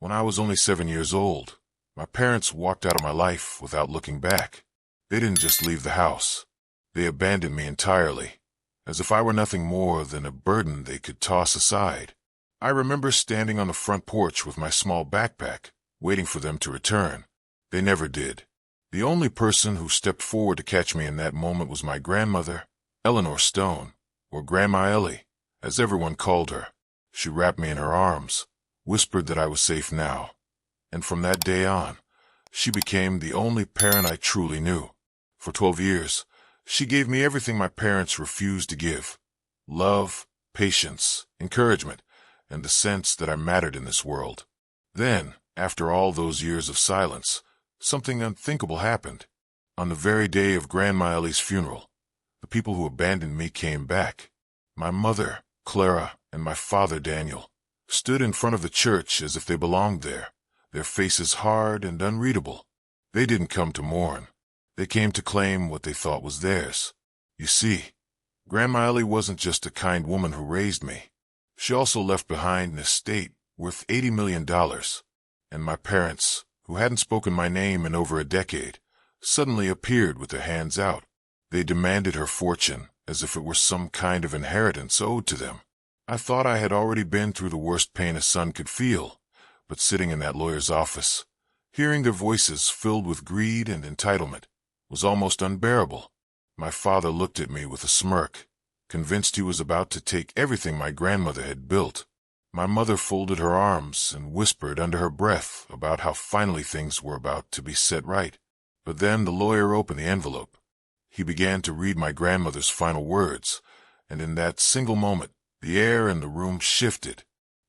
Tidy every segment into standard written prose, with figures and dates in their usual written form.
When I was only 7 years old, my parents walked out of my life without looking back. They didn't just leave the house. They abandoned me entirely, as if I were nothing more than a burden they could toss aside. I remember standing on the front porch with my small backpack, waiting for them to return. They never did. The only person who stepped forward to catch me in that moment was my grandmother, Eleanor Stone, or Grandma Ellie, as everyone called her. She wrapped me in her arms, whispered that I was safe now, and from that day on, she became the only parent I truly knew. For 12 years, she gave me everything my parents refused to give: love, patience, encouragement, and the sense that I mattered in this world. Then, after all those years of silence, something unthinkable happened. On the very day of Grandma Ellie's funeral, the people who abandoned me came back. My mother, Clara, and my father, Daniel, stood in front of the church as if they belonged there, their faces hard and unreadable. They didn't come to mourn. They came to claim what they thought was theirs. You see, Grandma Ellie wasn't just a kind woman who raised me. She also left behind an estate worth $80 million. And my parents, who hadn't spoken my name in over a decade, suddenly appeared with their hands out. They demanded her fortune as if it were some kind of inheritance owed to them. I thought I had already been through the worst pain a son could feel, but sitting in that lawyer's office, hearing their voices filled with greed and entitlement, was almost unbearable. My father looked at me with a smirk, convinced he was about to take everything my grandmother had built. My mother folded her arms and whispered under her breath about how finally things were about to be set right. But then the lawyer opened the envelope. He began to read my grandmother's final words, and in that single moment, the air in the room shifted.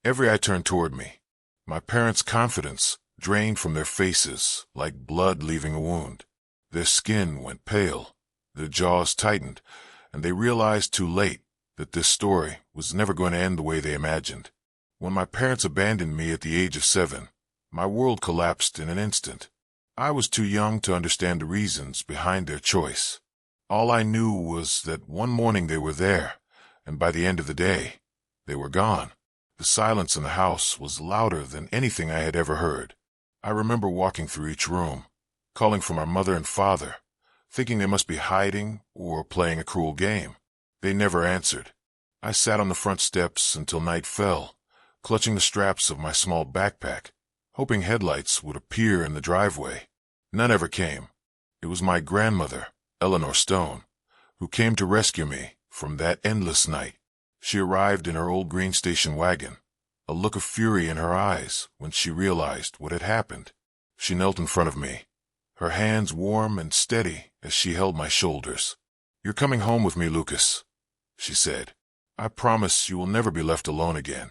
Every eye turned toward me. My parents' confidence drained from their faces like blood leaving a wound. Their skin went pale, their jaws tightened, and they realized too late that this story was never going to end the way they imagined. When my parents abandoned me at the age of 7, my world collapsed in an instant. I was too young to understand the reasons behind their choice. All I knew was that one morning they were there, and by the end of the day, they were gone. The silence in the house was louder than anything I had ever heard. I remember walking through each room, calling for my mother and father, thinking they must be hiding or playing a cruel game. They never answered. I sat on the front steps until night fell, clutching the straps of my small backpack, hoping headlights would appear in the driveway. None ever came. It was my grandmother, Eleanor Stone, who came to rescue me from that endless night. She arrived in her old green station wagon, a look of fury in her eyes when she realized what had happened. She knelt in front of me, her hands warm and steady as she held my shoulders. "You're coming home with me, Lucas," she said. "I promise you will never be left alone again."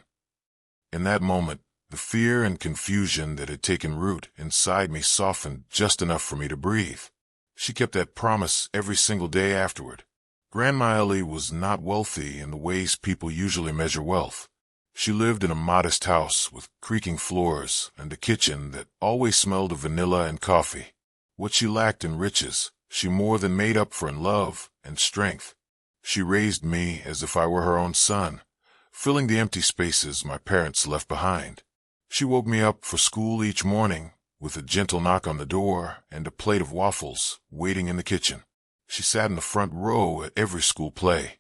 In that moment, the fear and confusion that had taken root inside me softened just enough for me to breathe. She kept that promise every single day afterward. Grandma Ellie was not wealthy in the ways people usually measure wealth. She lived in a modest house with creaking floors and a kitchen that always smelled of vanilla and coffee. What she lacked in riches, she more than made up for in love and strength. She raised me as if I were her own son, filling the empty spaces my parents left behind. She woke me up for school each morning with a gentle knock on the door and a plate of waffles waiting in the kitchen. She sat in the front row at every school play,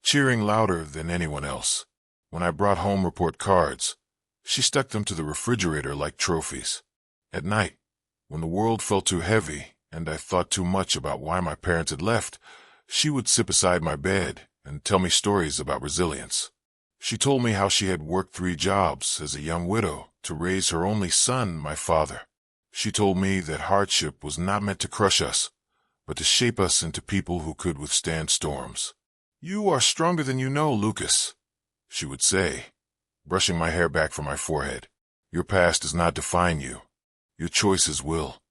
cheering louder than anyone else. When I brought home report cards, she stuck them to the refrigerator like trophies. At night, when the world felt too heavy and I thought too much about why my parents had left, she would sit beside my bed and tell me stories about resilience. She told me how she had worked 3 jobs as a young widow to raise her only son, my father. She told me that hardship was not meant to crush us, but to shape us into people who could withstand storms. "You are stronger than you know, Lucas," she would say, brushing my hair back from my forehead. "Your past does not define you. Your choices will."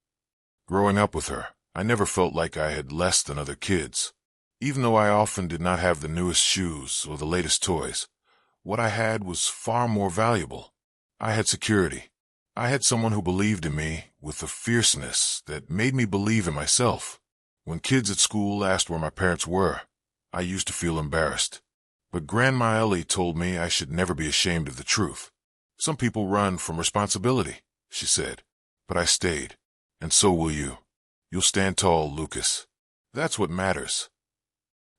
Growing up with her, I never felt like I had less than other kids. Even though I often did not have the newest shoes or the latest toys, what I had was far more valuable. I had security. I had someone who believed in me with a fierceness that made me believe in myself. When kids at school asked where my parents were, I used to feel embarrassed. But Grandma Ellie told me I should never be ashamed of the truth. Some people run from responsibility, she said, but I stayed. And so will you. You'll stand tall, Lucas. That's what matters.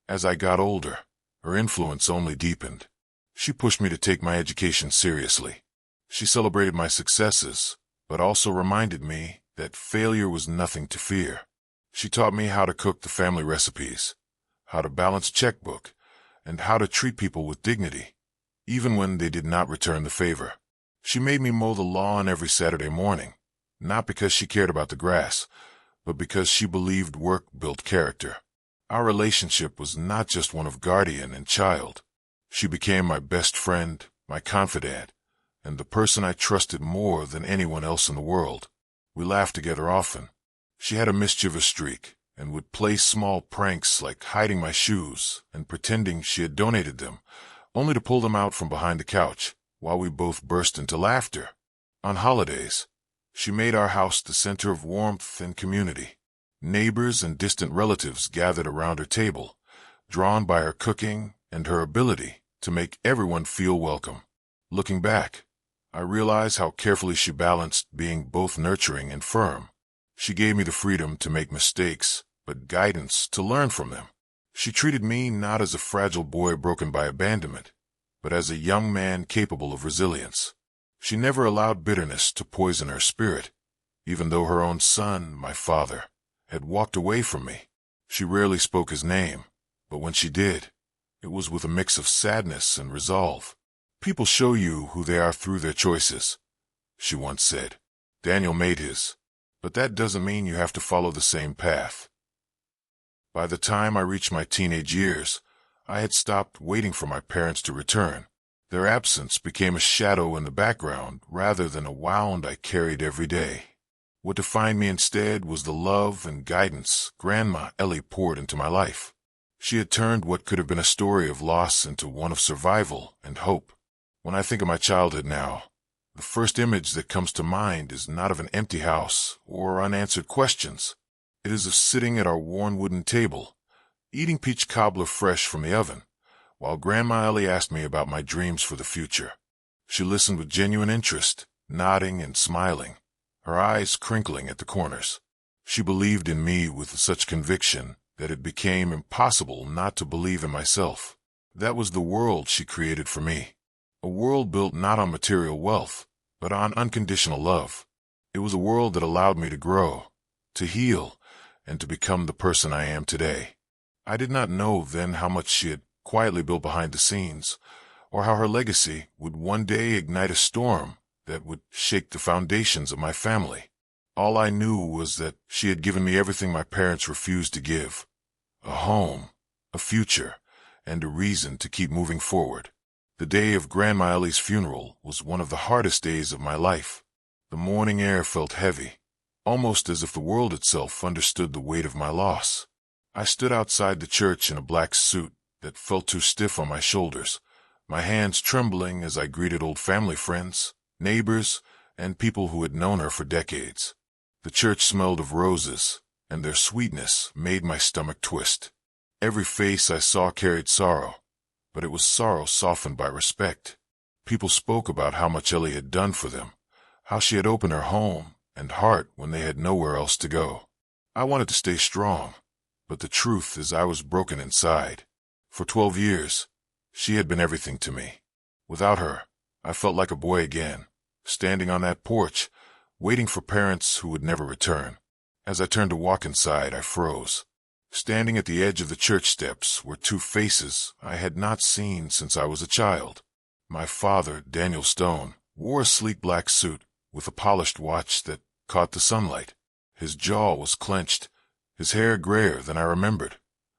As I got older, her influence only deepened. She pushed me to take my education seriously. She celebrated my successes, but also reminded me that failure was nothing to fear. She taught me how to cook the family recipes, how to balance checkbook, and how to treat people with dignity, even when they did not return the favor. She made me mow the lawn every Saturday morning, not because she cared about the grass, but because she believed work built character. Our relationship was not just one of guardian and child. She became my best friend, my confidant, and the person I trusted more than anyone else in the world. We laughed together often. She had a mischievous streak and would play small pranks like hiding my shoes and pretending she had donated them, only to pull them out from behind the couch, while we both burst into laughter. On holidays, she made our house the center of warmth and community. Neighbors and distant relatives gathered around her table, drawn by her cooking and her ability to make everyone feel welcome. Looking back, I realize how carefully she balanced being both nurturing and firm. She gave me the freedom to make mistakes, but guidance to learn from them. She treated me not as a fragile boy broken by abandonment, but as a young man capable of resilience. She never allowed bitterness to poison her spirit, even though her own son, my father, had walked away from me. She rarely spoke his name, but when she did, it was with a mix of sadness and resolve. People show you who they are through their choices, she once said. Daniel made his, but that doesn't mean you have to follow the same path. By the time I reached my teenage years, I had stopped waiting for my parents to return. Their absence became a shadow in the background rather than a wound I carried every day. What defined me instead was the love and guidance Grandma Ellie poured into my life. She had turned what could have been a story of loss into one of survival and hope. When I think of my childhood now, the first image that comes to mind is not of an empty house or unanswered questions. It is of sitting at our worn wooden table, eating peach cobbler fresh from the oven, while Grandma Ellie asked me about my dreams for the future. She listened with genuine interest, nodding and smiling, her eyes crinkling at the corners. She believed in me with such conviction that it became impossible not to believe in myself. That was the world she created for me, a world built not on material wealth, but on unconditional love. It was a world that allowed me to grow, to heal, and to become the person I am today. I did not know then how much she had quietly built behind the scenes, or how her legacy would one day ignite a storm that would shake the foundations of my family. All I knew was that she had given me everything my parents refused to give: a home, a future, and a reason to keep moving forward. The day of Grandma Ellie's funeral was one of the hardest days of my life. The morning air felt heavy, almost as if the world itself understood the weight of my loss. I stood outside the church in a black suit that felt too stiff on my shoulders, my hands trembling as I greeted old family friends, neighbors, and people who had known her for decades. The church smelled of roses, and their sweetness made my stomach twist. Every face I saw carried sorrow, but it was sorrow softened by respect. People spoke about how much Ellie had done for them, how she had opened her home and heart when they had nowhere else to go. I wanted to stay strong, but the truth is I was broken inside. For 12 years, she had been everything to me. Without her, I felt like a boy again, standing on that porch, waiting for parents who would never return. As I turned to walk inside, I froze. Standing at the edge of the church steps were two faces I had not seen since I was a child. My father, Daniel Stone, wore a sleek black suit with a polished watch that caught the sunlight. His jaw was clenched, his hair grayer than I remembered,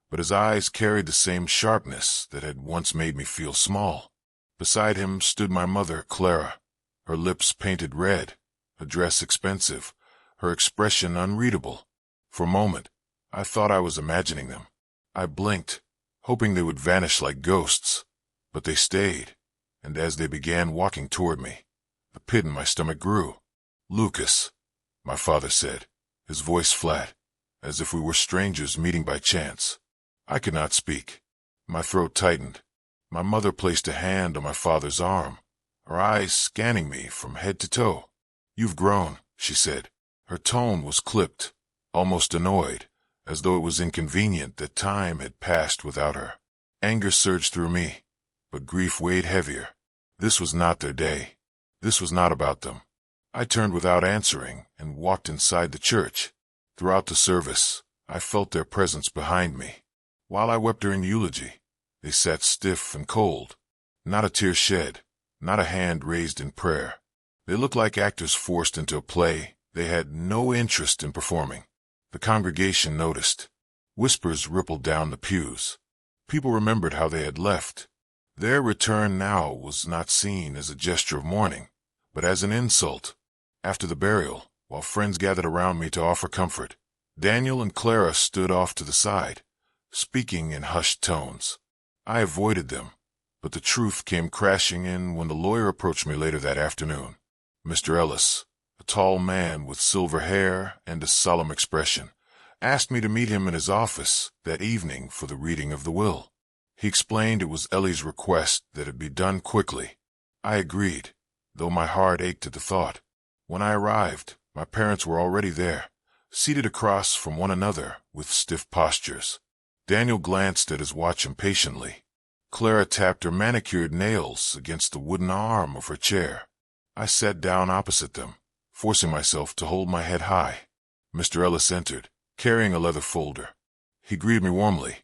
but his eyes carried the same sharpness that had once made me feel small. Beside him stood my mother, Clara, her lips painted red, a dress expensive, her expression unreadable. For a moment, I thought I was imagining them. I blinked, hoping they would vanish like ghosts, but they stayed, and as they began walking toward me, the pit in my stomach grew. "Lucas," my father said, his voice flat, as if we were strangers meeting by chance. I could not speak. My throat tightened. My mother placed a hand on my father's arm, her eyes scanning me from head to toe. "You've grown," she said. Her tone was clipped, almost annoyed, as though it was inconvenient that time had passed without her. Anger surged through me, but grief weighed heavier. This was not their day. This was not about them. I turned without answering and walked inside the church. Throughout the service, I felt their presence behind me. While I wept during the eulogy, they sat stiff and cold. Not a tear shed, not a hand raised in prayer. They looked like actors forced into a play they had no interest in performing. The congregation noticed. Whispers rippled down the pews. People remembered how they had left. Their return now was not seen as a gesture of mourning, but as an insult. After the burial, while friends gathered around me to offer comfort, Daniel and Clara stood off to the side, speaking in hushed tones. I avoided them, but the truth came crashing in when the lawyer approached me later that afternoon. Mr. Ellis, a tall man with silver hair and a solemn expression, asked me to meet him in his office that evening for the reading of the will. He explained it was Ellie's request that it be done quickly. I agreed, though my heart ached at the thought. When I arrived, my parents were already there, seated across from one another with stiff postures. Daniel glanced at his watch impatiently. Clara tapped her manicured nails against the wooden arm of her chair. I sat down opposite them, forcing myself to hold my head high. Mr. Ellis entered, carrying a leather folder. He greeted me warmly,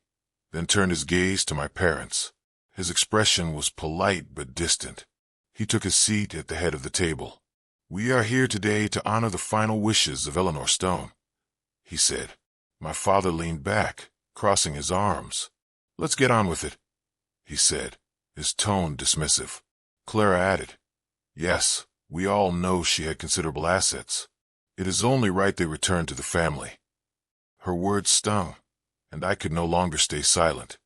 then turned his gaze to my parents. His expression was polite but distant. He took his seat at the head of the table. "We are here today to honor the final wishes of Eleanor Stone," he said. My father leaned back, crossing his arms. "Let's get on with it," he said, his tone dismissive. Clara added, "Yes, we all know she had considerable assets. It is only right they return to the family." Her words stung, and I could no longer stay silent.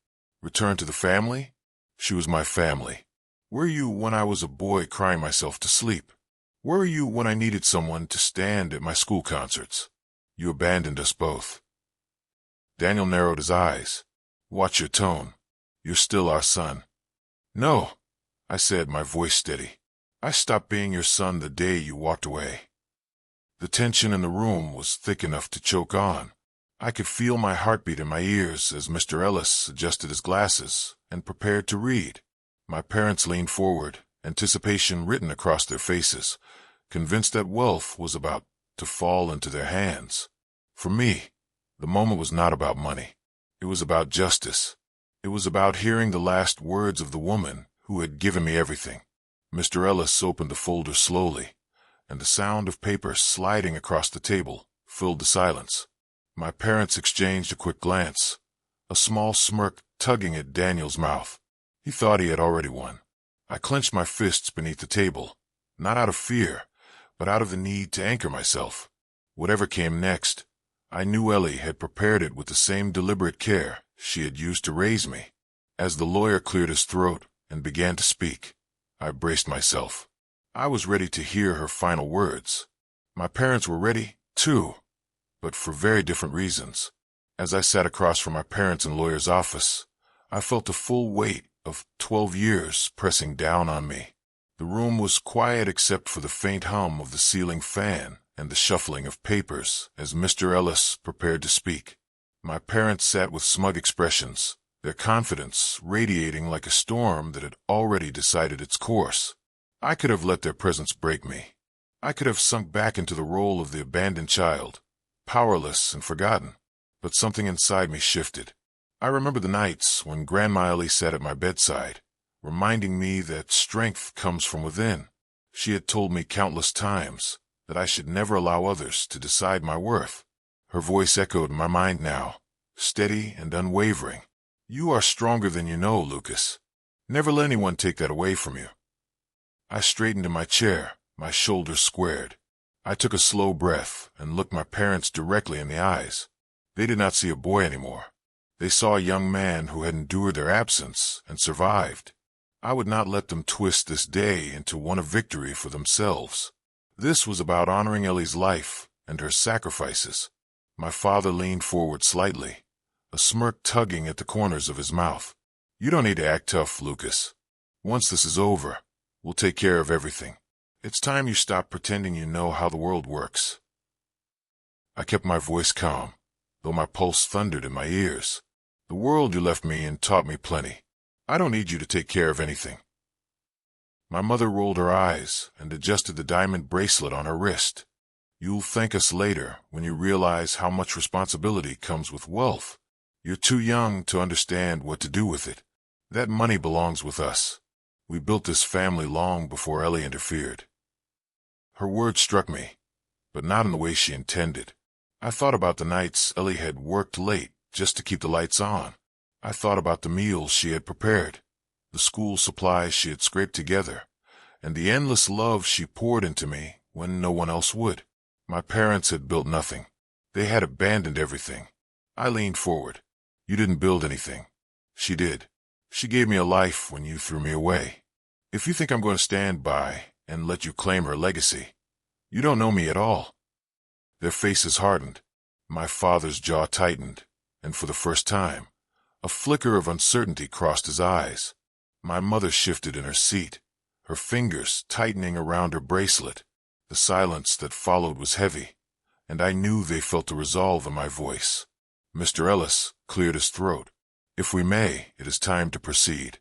Return to the family? She was my family. Were you when I was a boy crying myself to sleep? Were you when I needed someone to stand at my school concerts? You abandoned us both. Daniel narrowed his eyes. "Watch your tone. You're still our son." "No," I said, my voice steady. "I stopped being your son the day you walked away." The tension in the room was thick enough to choke on. I could feel my heartbeat in my ears as Mr. Ellis adjusted his glasses and prepared to read. My parents leaned forward, anticipation written across their faces, convinced that wealth was about to fall into their hands. For me, the moment was not about money. It was about justice. It was about hearing the last words of the woman who had given me everything. Mr. Ellis opened the folder slowly, and the sound of paper sliding across the table filled the silence. My parents exchanged a quick glance, a small smirk tugging at Daniel's mouth. He thought he had already won. I clenched my fists beneath the table, not out of fear, but out of the need to anchor myself. Whatever came next, I knew Ellie had prepared it with the same deliberate care she had used to raise me. As the lawyer cleared his throat and began to speak, I braced myself. I was ready to hear her final words. My parents were ready, too, but for very different reasons. As I sat across from my parents in the lawyer's office, I felt the full weight of 12 years pressing down on me. The room was quiet except for the faint hum of the ceiling fan and the shuffling of papers as Mr. Ellis prepared to speak. My parents sat with smug expressions, their confidence radiating like a storm that had already decided its course. I could have let their presence break me. I could have sunk back into the role of the abandoned child, powerless and forgotten. But something inside me shifted. I remember the nights when Grandma Ellie sat at my bedside, reminding me that strength comes from within. She had told me countless times that I should never allow others to decide my worth. Her voice echoed in my mind now, steady and unwavering. "You are stronger than you know, Lucas. Never let anyone take that away from you." I straightened in my chair, my shoulders squared. I took a slow breath and looked my parents directly in the eyes. They did not see a boy anymore. They saw a young man who had endured their absence and survived. I would not let them twist this day into one of victory for themselves. This was about honoring Ellie's life and her sacrifices. My father leaned forward slightly, a smirk tugging at the corners of his mouth. "You don't need to act tough, Lucas. Once this is over, We'll take care of everything. It's time you stop pretending you know how the world works." I kept my voice calm, though my pulse thundered in my ears. "The world you left me in taught me plenty. I don't need you to take care of anything." My mother rolled her eyes and adjusted the diamond bracelet on her wrist. "You'll thank us later when you realize how much responsibility comes with wealth. You're too young to understand what to do with it. That money belongs with us. We built this family long before Ellie interfered." Her words struck me, but not in the way she intended. I thought about the nights Ellie had worked late just to keep the lights on. I thought about the meals she had prepared, the school supplies she had scraped together, and the endless love she poured into me when no one else would. My parents had built nothing. They had abandoned everything. I leaned forward. "You didn't build anything. She did. She gave me a life when you threw me away. If you think I'm going to stand by and let you claim her legacy, you don't know me at all." Their faces hardened. My father's jaw tightened, and for the first time, a flicker of uncertainty crossed his eyes. My mother shifted in her seat, her fingers tightening around her bracelet. The silence that followed was heavy, and I knew they felt the resolve in my voice. Mr. Ellis cleared his throat. "If we may, it is time to proceed."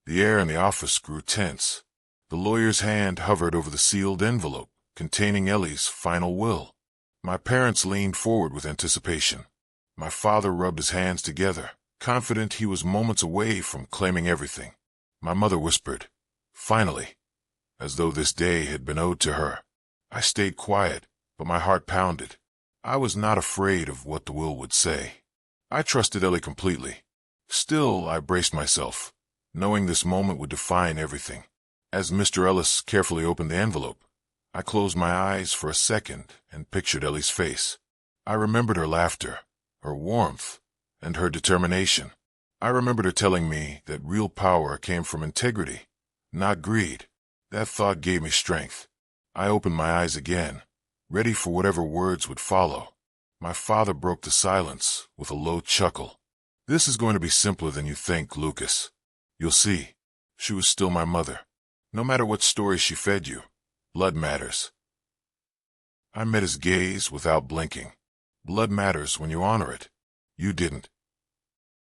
The air in the office grew tense. The lawyer's hand hovered over the sealed envelope containing Ellie's final will. My parents leaned forward with anticipation. My father rubbed his hands together, confident he was moments away from claiming everything. My mother whispered, "Finally," as though this day had been owed to her. I stayed quiet, but my heart pounded. I was not afraid of what the will would say. I trusted Ellie completely. Still, I braced myself, knowing this moment would define everything. As Mr. Ellis carefully opened the envelope, I closed my eyes for a second and pictured Ellie's face. I remembered her laughter, her warmth, and her determination. I remembered her telling me that real power came from integrity, not greed. That thought gave me strength. I opened my eyes again, ready for whatever words would follow. My father broke the silence with a low chuckle. "This is going to be simpler than you think, Lucas. You'll see. She was still my mother. No matter what story she fed you, blood matters." I met his gaze without blinking. Blood matters when you honor it. You didn't.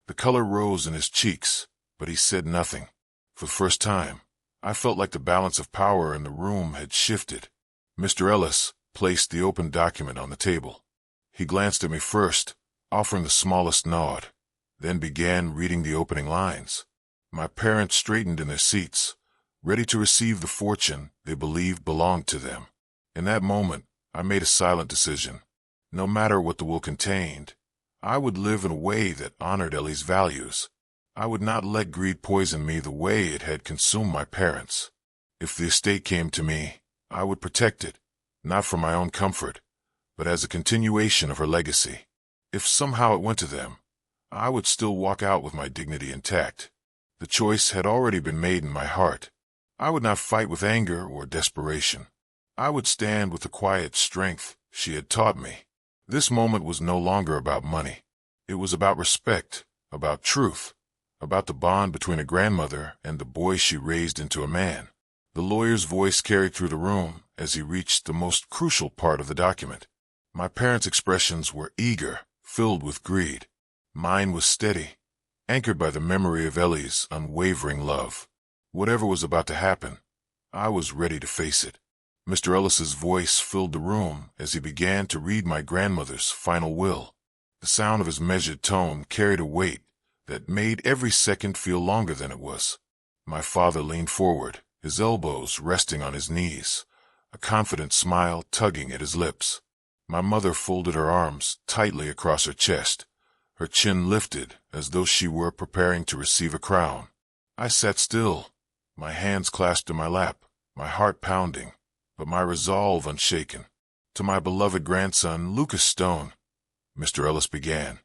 The color rose in his cheeks, but he said nothing. For the first time, I felt like the balance of power in the room had shifted. Mr. Ellis placed the open document on the table. He glanced at me first, offering the smallest nod, then began reading the opening lines. My parents straightened in their seats, ready to receive the fortune they believed belonged to them. In that moment, I made a silent decision. No matter what the will contained, I would live in a way that honored Ellie's values. I would not let greed poison me the way it had consumed my parents. If the estate came to me, I would protect it, not for my own comfort, but as a continuation of her legacy. If somehow it went to them, I would still walk out with my dignity intact. The choice had already been made in my heart. I would not fight with anger or desperation. I would stand with the quiet strength she had taught me. This moment was no longer about money. It was about respect, about truth, about the bond between a grandmother and the boy she raised into a man. The lawyer's voice carried through the room as he reached the most crucial part of the document. My parents' expressions were eager, filled with greed. Mine was steady, anchored by the memory of Ellie's unwavering love. Whatever was about to happen, I was ready to face it. Mr. Ellis's voice filled the room as he began to read my grandmother's final will. The sound of his measured tone carried a weight that made every second feel longer than it was. My father leaned forward, his elbows resting on his knees, a confident smile tugging at his lips. My mother folded her arms tightly across her chest, her chin lifted as though she were preparing to receive a crown. I sat still, my hands clasped in my lap, my heart pounding, but my resolve unshaken. "To my beloved grandson, Lucas Stone," Mr. Ellis began,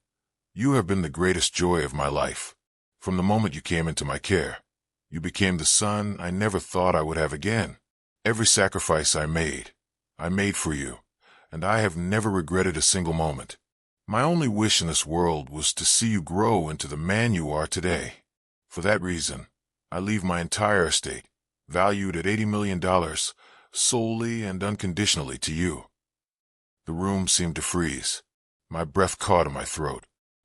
"you have been the greatest joy of my life. From the moment you came into my care, you became the son I never thought I would have again. Every sacrifice I made for you, and I have never regretted a single moment. My only wish in this world was to see you grow into the man you are today. For that reason, I leave my entire estate, valued at $80 million, solely and unconditionally to you. The room seemed to freeze. My breath caught in my throat.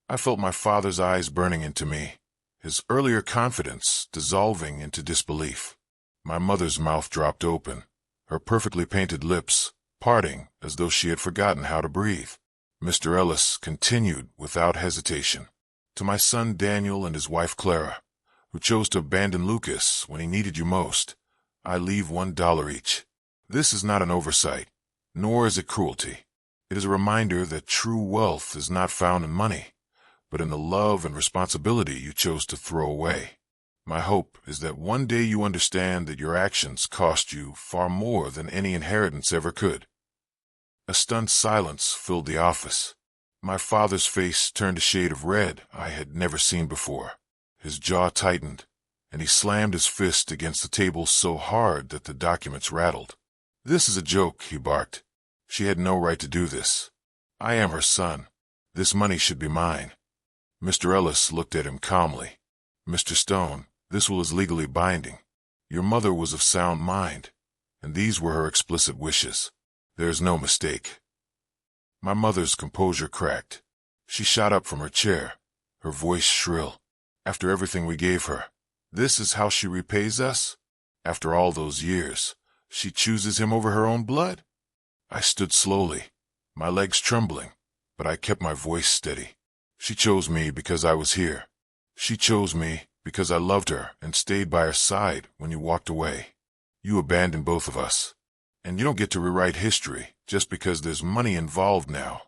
I felt my father's eyes burning into me, his earlier confidence dissolving into disbelief. My mother's mouth dropped open, her perfectly painted lips parting as though she had forgotten how to breathe. Mr. Ellis continued without hesitation. To my son Daniel and his wife Clara, who chose to abandon Lucas when he needed you most, I leave $1 each. This is not an oversight, nor is it cruelty. It is a reminder that true wealth is not found in money, but in the love and responsibility you chose to throw away. My hope is that one day you understand that your actions cost you far more than any inheritance ever could. A stunned silence filled the office. My father's face turned a shade of red I had never seen before. His jaw tightened, and he slammed his fist against the table so hard that the documents rattled. "This is a joke," he barked. "She had no right to do this. I am her son. This money should be mine." Mr. Ellis looked at him calmly. "Mr. Stone, this will is legally binding. Your mother was of sound mind, and these were her explicit wishes. There is no mistake." My mother's composure cracked. She shot up from her chair, her voice shrill. "After everything we gave her, this is how she repays us? After all those years, she chooses him over her own blood?" I stood slowly, my legs trembling, but I kept my voice steady. "She chose me because I was here. She chose me because I loved her and stayed by her side when you walked away. You abandoned both of us, and you don't get to rewrite history just because there's money involved now."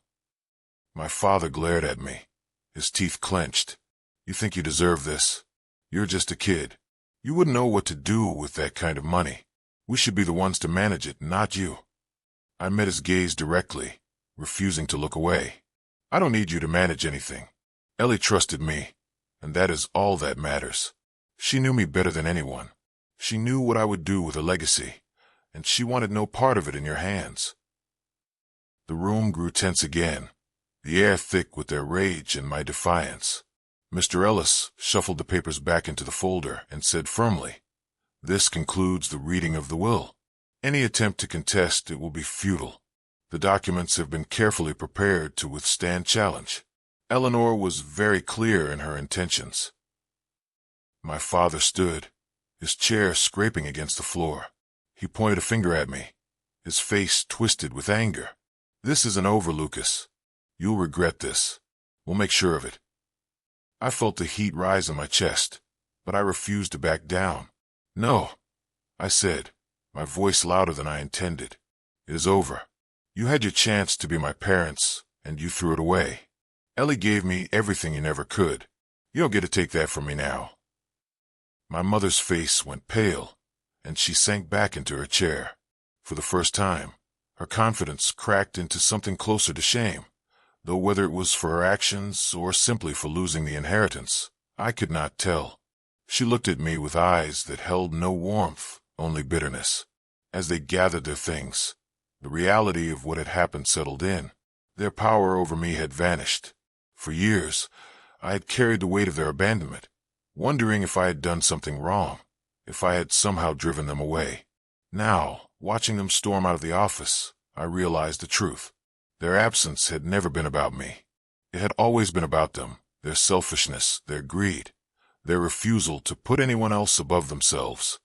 My father glared at me, his teeth clenched. "You think you deserve this? You're just a kid. You wouldn't know what to do with that kind of money. We should be the ones to manage it, not you." I met his gaze directly, refusing to look away. "I don't need you to manage anything. Ellie trusted me, and that is all that matters. She knew me better than anyone. She knew what I would do with her legacy, and she wanted no part of it in your hands." The room grew tense again, the air thick with their rage and my defiance. Mr. Ellis shuffled the papers back into the folder and said firmly, "This concludes the reading of the will. Any attempt to contest it will be futile. The documents have been carefully prepared to withstand challenge. Eleanor was very clear in her intentions." My father stood, his chair scraping against the floor. He pointed a finger at me, his face twisted with anger. "This isn't over, Lucas. You'll regret this. We'll make sure of it." I felt the heat rise in my chest, but I refused to back down. "No," I said, my voice louder than I intended. "It is over. You had your chance to be my parents, and you threw it away. Ellie gave me everything you never could. You don't get to take that from me now." My mother's face went pale, and she sank back into her chair. For the first time, her confidence cracked into something closer to shame, though whether it was for her actions or simply for losing the inheritance, I could not tell. She looked at me with eyes that held no warmth, only bitterness. As they gathered their things, the reality of what had happened settled in. Their power over me had vanished. For years, I had carried the weight of their abandonment, wondering if I had done something wrong, if I had somehow driven them away. Now, watching them storm out of the office, I realized the truth. Their absence had never been about me. It had always been about them, their selfishness, their greed, their refusal to put anyone else above themselves.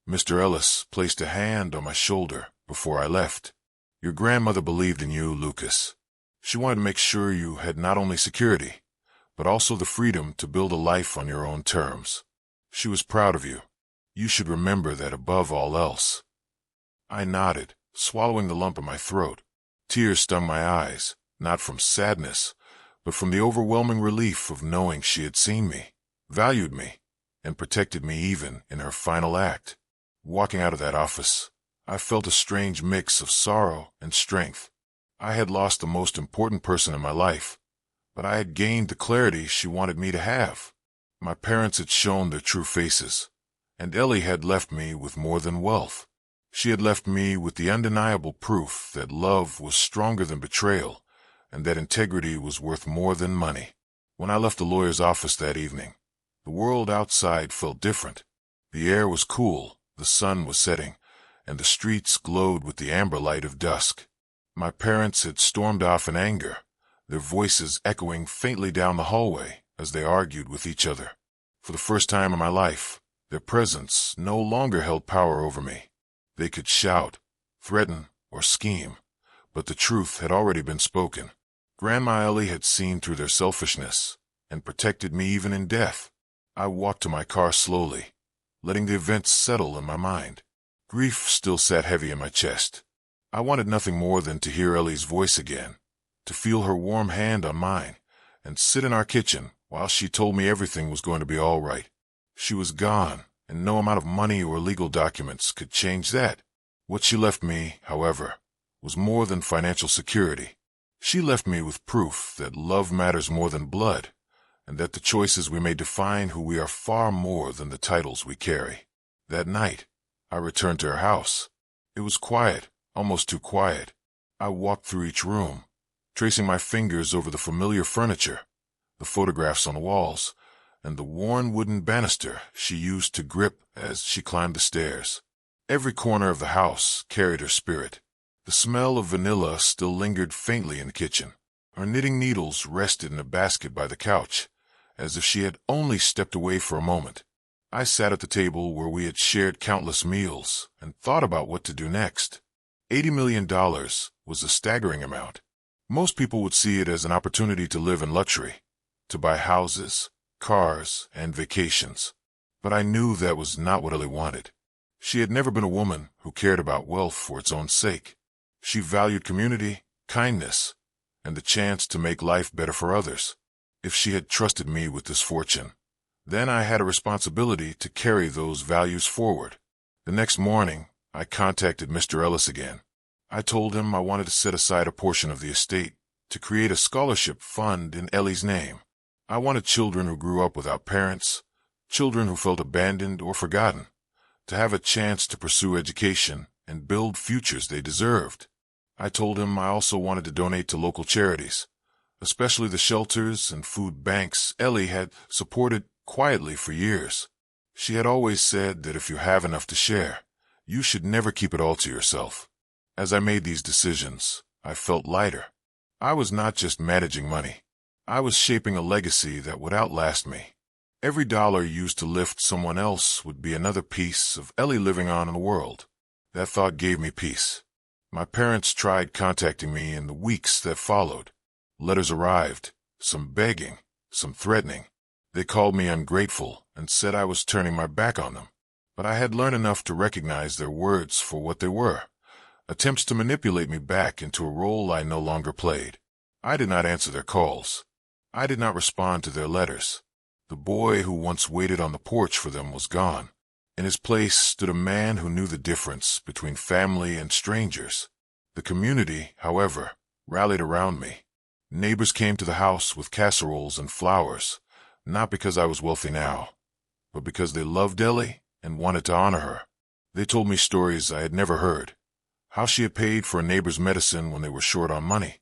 Mr. Ellis placed a hand on my shoulder before I left. "Your grandmother believed in you, Lucas. She wanted to make sure you had not only security, but also the freedom to build a life on your own terms. She was proud of you. You should remember that above all else." I nodded, swallowing the lump in my throat. Tears stung my eyes, not from sadness, but from the overwhelming relief of knowing she had seen me, valued me, and protected me even in her final act. Walking out of that office, I felt a strange mix of sorrow and strength. I had lost the most important person in my life, but I had gained the clarity she wanted me to have. My parents had shown their true faces, and Ellie had left me with more than wealth. She had left me with the undeniable proof that love was stronger than betrayal, and that integrity was worth more than money. When I left the lawyer's office that evening, the world outside felt different. The air was cool, The sun was setting, and the streets glowed with the amber light of dusk. My parents had stormed off in anger, their voices echoing faintly down the hallway as they argued with each other. For the first time in my life, their presence no longer held power over me. They could shout, threaten, or scheme, but the truth had already been spoken. Grandma Ellie had seen through their selfishness and protected me even in death. I walked to my car slowly, letting the events settle in my mind. Grief still sat heavy in my chest. I wanted nothing more than to hear Ellie's voice again, to feel her warm hand on mine, and sit in our kitchen while she told me everything was going to be all right. She was gone, and no amount of money or legal documents could change that. What she left me, however, was more than financial security. She left me with proof that love matters more than blood, and that the choices we may define who we are far more than the titles we carry. That night, I returned to her house. It was quiet, almost too quiet. I walked through each room, tracing my fingers over the familiar furniture, the photographs on the walls, and the worn wooden banister she used to grip as she climbed the stairs. Every corner of the house carried her spirit. The smell of vanilla still lingered faintly in the kitchen. Her knitting needles rested in a basket by the couch, as if she had only stepped away for a moment. I sat at the table where we had shared countless meals and thought about what to do next. $80 million was a staggering amount. Most people would see it as an opportunity to live in luxury, to buy houses, cars, and vacations. But I knew that was not what Ellie wanted. She had never been a woman who cared about wealth for its own sake. She valued community, kindness, and the chance to make life better for others. If she had trusted me with this fortune, then I had a responsibility to carry those values forward. The next morning, I contacted Mr. Ellis again. I told him I wanted to set aside a portion of the estate to create a scholarship fund in Ellie's name. I wanted children who grew up without parents, children who felt abandoned or forgotten, to have a chance to pursue education and build futures they deserved. I told him I also wanted to donate to local charities, especially the shelters and food banks Ellie had supported quietly for years. She had always said that if you have enough to share, you should never keep it all to yourself. As I made these decisions, I felt lighter. I was not just managing money. I was shaping a legacy that would outlast me. Every dollar used to lift someone else would be another piece of Ellie living on in the world. That thought gave me peace. My parents tried contacting me in the weeks that followed. Letters arrived, some begging, some threatening. They called me ungrateful and said I was turning my back on them. But I had learned enough to recognize their words for what they were, attempts to manipulate me back into a role I no longer played. I did not answer their calls. I did not respond to their letters. The boy who once waited on the porch for them was gone. In his place stood a man who knew the difference between family and strangers. The community, however, rallied around me. Neighbors came to the house with casseroles and flowers, not because I was wealthy now, but because they loved Ellie and wanted to honor her. They told me stories I had never heard. How she had paid for a neighbor's medicine when they were short on money,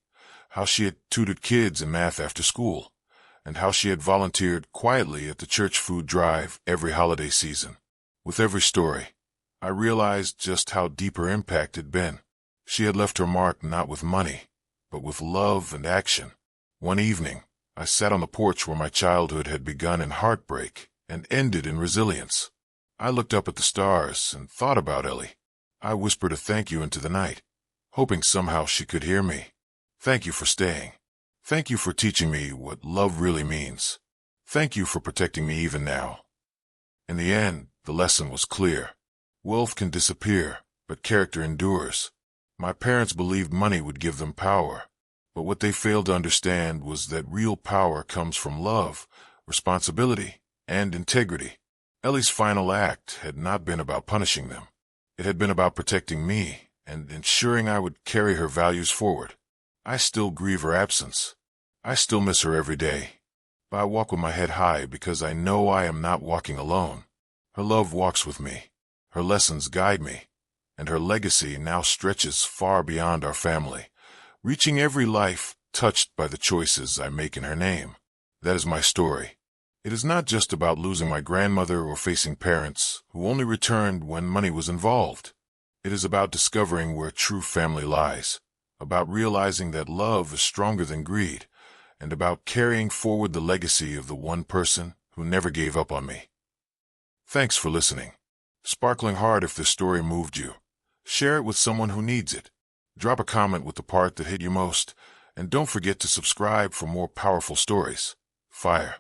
how she had tutored kids in math after school, and how she had volunteered quietly at the church food drive every holiday season. With every story, I realized just how deep her impact had been. She had left her mark not with money, but with love and action. One evening, I sat on the porch where my childhood had begun in heartbreak and ended in resilience. I looked up at the stars and thought about Ellie. I whispered a thank you into the night, hoping somehow she could hear me. Thank you for staying. Thank you for teaching me what love really means. Thank you for protecting me even now. In the end, the lesson was clear. Wealth can disappear, but character endures. My parents believed money would give them power, but what they failed to understand was that real power comes from love, responsibility, and integrity. Ellie's final act had not been about punishing them. It had been about protecting me and ensuring I would carry her values forward. I still grieve her absence. I still miss her every day. But I walk with my head high because I know I am not walking alone. Her love walks with me. Her lessons guide me. And her legacy now stretches far beyond our family, reaching every life touched by the choices I make in her name. That is my story. It is not just about losing my grandmother or facing parents who only returned when money was involved. It is about discovering where true family lies, about realizing that love is stronger than greed, and about carrying forward the legacy of the one person who never gave up on me. Thanks for listening. Sparkling hard if this story moved you. Share it with someone who needs it. Drop a comment with the part that hit you most, and don't forget to subscribe for more powerful stories. Fire.